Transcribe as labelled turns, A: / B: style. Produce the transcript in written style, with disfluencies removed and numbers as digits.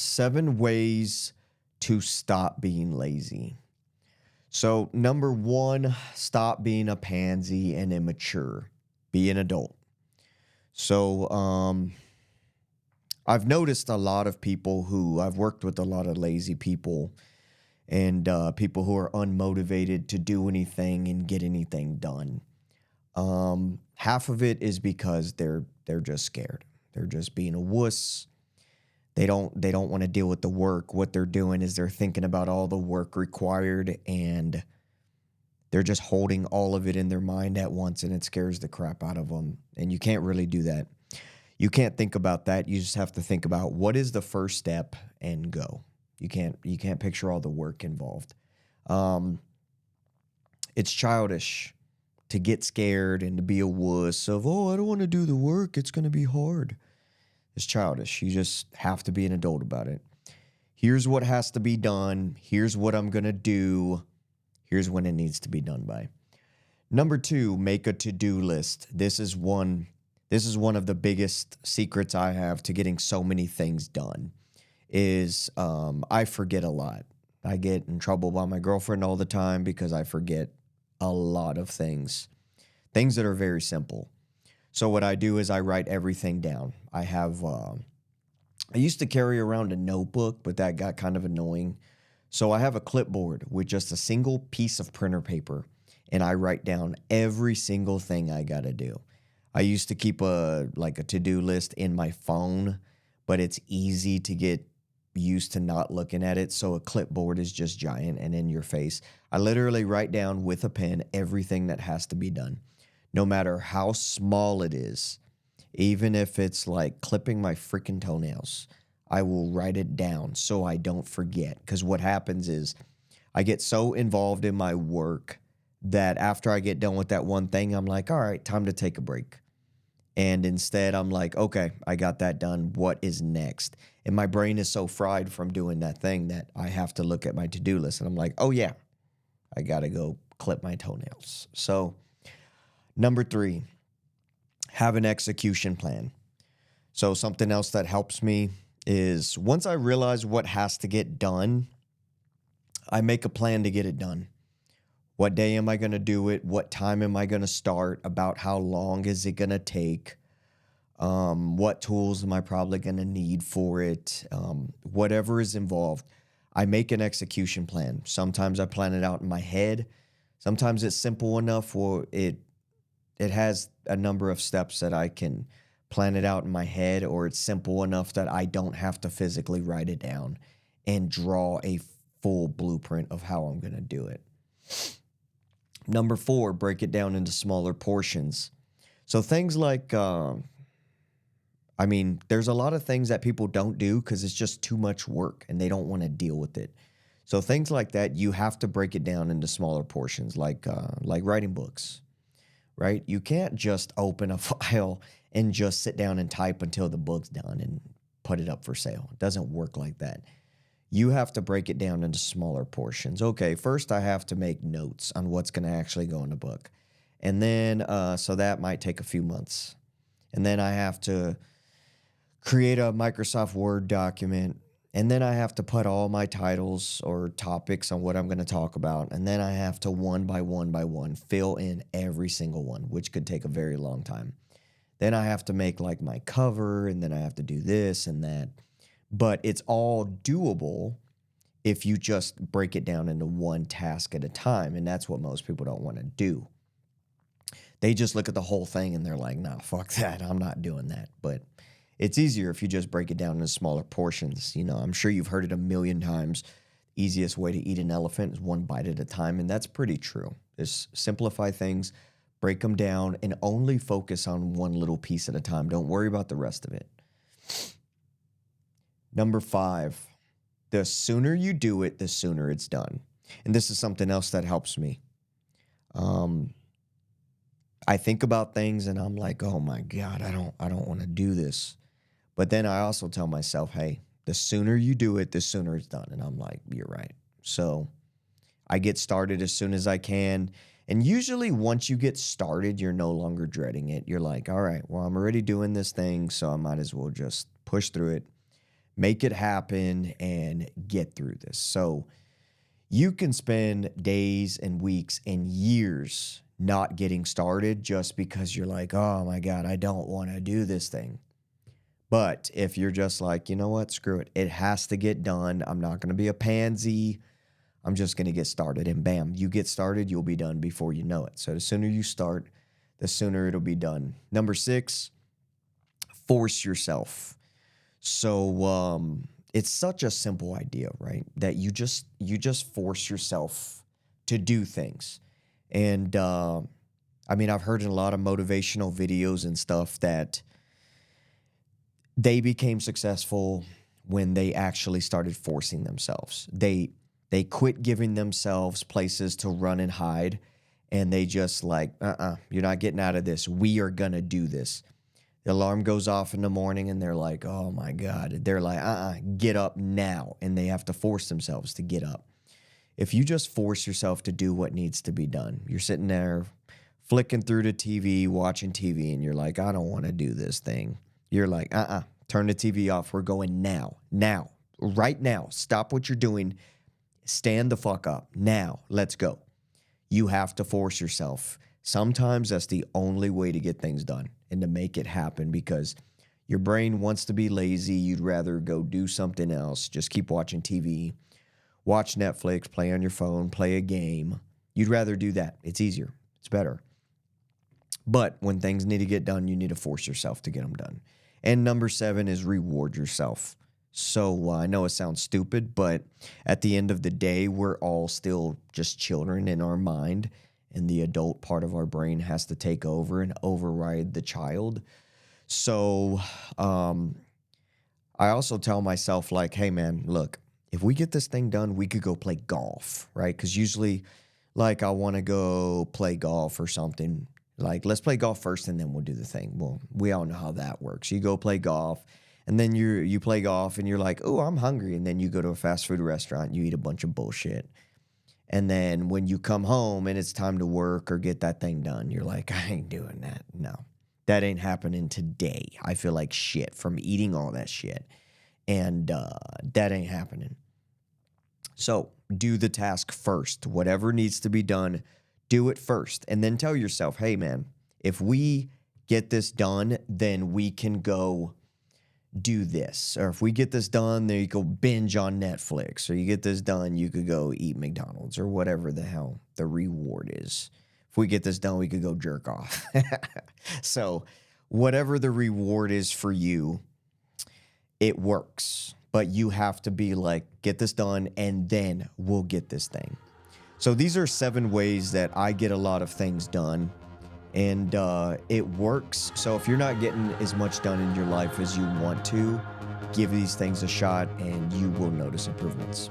A: 7 ways to stop being lazy. So, number 1, stop being a pansy and immature. Be an adult. So, I've noticed a lot of people who I've worked with a lot of lazy people and people who are unmotivated to do anything and get anything done. Half of it is because they're just scared. They're just being a wuss. They don't want to deal with the work. What they're doing is they're thinking about all the work required and they're just holding all of it in their mind at once and it scares the crap out of them. And you can't really do that. You can't think about that. You just have to think about what is the first step and go. You can't picture all the work involved. It's childish to get scared and to be a wuss of, oh, I don't want to do the work. It's going to be hard. It's childish. You just have to be an adult about it. Here's what has to be done. Here's what I'm going to do. Here's when it needs to be done by. Number 2, make a to-do list. This is one of the biggest secrets I have to getting so many things done is I forget a lot. I get in trouble by my girlfriend all the time because I forget a lot of things that are very simple. So what I do is I write everything down. I used to carry around a notebook, but that got kind of annoying. So I have a clipboard with just a single piece of printer paper, and I write down every single thing I got to do. I used to keep a to-do list in my phone, but it's easy to get used to not looking at it. So a clipboard is just giant and in your face. I literally write down with a pen everything that has to be done, no matter how small it is. Even if it's like clipping my freaking toenails, I will write it down so I don't forget. Because what happens is I get so involved in my work that after I get done with that one thing, I'm like, all right, time to take a break. And instead, I'm like, okay, I got that done. What is next? And my brain is so fried from doing that thing that I have to look at my to-do list. And I'm like, oh, yeah, I got to go clip my toenails. So number 3, have an execution plan. So something else that helps me is once I realize what has to get done, I make a plan to get it done. What day am I going to do it? What time am I going to start? About how long is it going to take? What tools am I probably going to need for it? Whatever is involved, I make an execution plan. Sometimes I plan it out in my head. Sometimes it's simple enough where it has a number of steps that I can plan it out in my head, or it's simple enough that I don't have to physically write it down and draw a full blueprint of how I'm going to do it. Number 4, break it down into smaller portions. So things like, there's a lot of things that people don't do because it's just too much work and they don't want to deal with it. So things like that, you have to break it down into smaller portions, like writing books, right? You can't just open a file and just sit down and type until the book's done and put it up for sale. It doesn't work like that. You have to break it down into smaller portions. Okay, first I have to make notes on what's going to actually go in the book. And then, so that might take a few months. And then I have to create a Microsoft Word document. And then I have to put all my titles or topics on what I'm going to talk about. And then I have to one by one fill in every single one, which could take a very long time. Then I have to make like my cover, and then I have to do this and that. But it's all doable if you just break it down into one task at a time. And that's what most people don't want to do. They just look at the whole thing and they're like, nah, fuck that. I'm not doing that. But it's easier if you just break it down into smaller portions. You know, I'm sure you've heard it a million times. Easiest way to eat an elephant is one bite at a time. And that's pretty true. Just simplify things, break them down, and only focus on one little piece at a time. Don't worry about the rest of it. Number 5, the sooner you do it, the sooner it's done. And this is something else that helps me. I think about things and I'm like, oh my God, I don't want to do this. But then I also tell myself, hey, the sooner you do it, the sooner it's done. And I'm like, you're right. So I get started as soon as I can. And usually once you get started, you're no longer dreading it. You're like, all right, well, I'm already doing this thing, so I might as well just push through it. Make it happen and get through this. So you can spend days and weeks and years not getting started just because you're like, oh my God, I don't want to do this thing. But if you're just like, you know what, screw it. It has to get done. I'm not going to be a pansy. I'm just going to get started. And bam, you get started, you'll be done before you know it. So the sooner you start, the sooner it'll be done. Number 6, force yourself. So it's such a simple idea, right? That you just force yourself to do things. And I mean, I've heard in a lot of motivational videos and stuff that they became successful when they actually started forcing themselves. They quit giving themselves places to run and hide, and they just like, you're not getting out of this. We are going to do this. The alarm goes off in the morning, and they're like, oh, my God. They're like, get up now, and they have to force themselves to get up. If you just force yourself to do what needs to be done, you're sitting there flicking through the TV, watching TV, and you're like, I don't want to do this thing. You're like, turn the TV off. We're going now, right now. Stop what you're doing. Stand the fuck up now. Let's go. You have to force yourself. Sometimes that's the only way to get things done and to make it happen, because your brain wants to be lazy. You'd rather go do something else. Just keep watching TV, watch Netflix, play on your phone, play a game. You'd rather do that. It's easier. It's better. But when things need to get done, you need to force yourself to get them done. And number 7 is reward yourself. So I know it sounds stupid, but at the end of the day, we're all still just children in our mind, and the adult part of our brain has to take over and override the child. So I also tell myself, like, hey, man, look, if we get this thing done, we could go play golf, right? Because usually, like, I want to go play golf or something. Like, let's play golf first, and then we'll do the thing. Well, we all know how that works. You go play golf, and then you play golf, and you're like, oh, I'm hungry. And then you go to a fast food restaurant, and you eat a bunch of bullshit. And then when you come home and it's time to work or get that thing done, you're like, I ain't doing that. No, that ain't happening today. I feel like shit from eating all that shit. And that ain't happening. So do the task first. Whatever needs to be done, do it first. And then tell yourself, hey, man, if we get this done, then we can go do this. Or if we get this done, then you go binge on Netflix. Or you get this done, you could go eat McDonald's or whatever the hell the reward is. If we get this done, we could go jerk off. So whatever the reward is for you, it works. But you have to be like, get this done, and then we'll get this thing. So these are 7 ways that I get a lot of things done, and it works. So if you're not getting as much done in your life as you want to, give these things a shot, and you will notice improvements.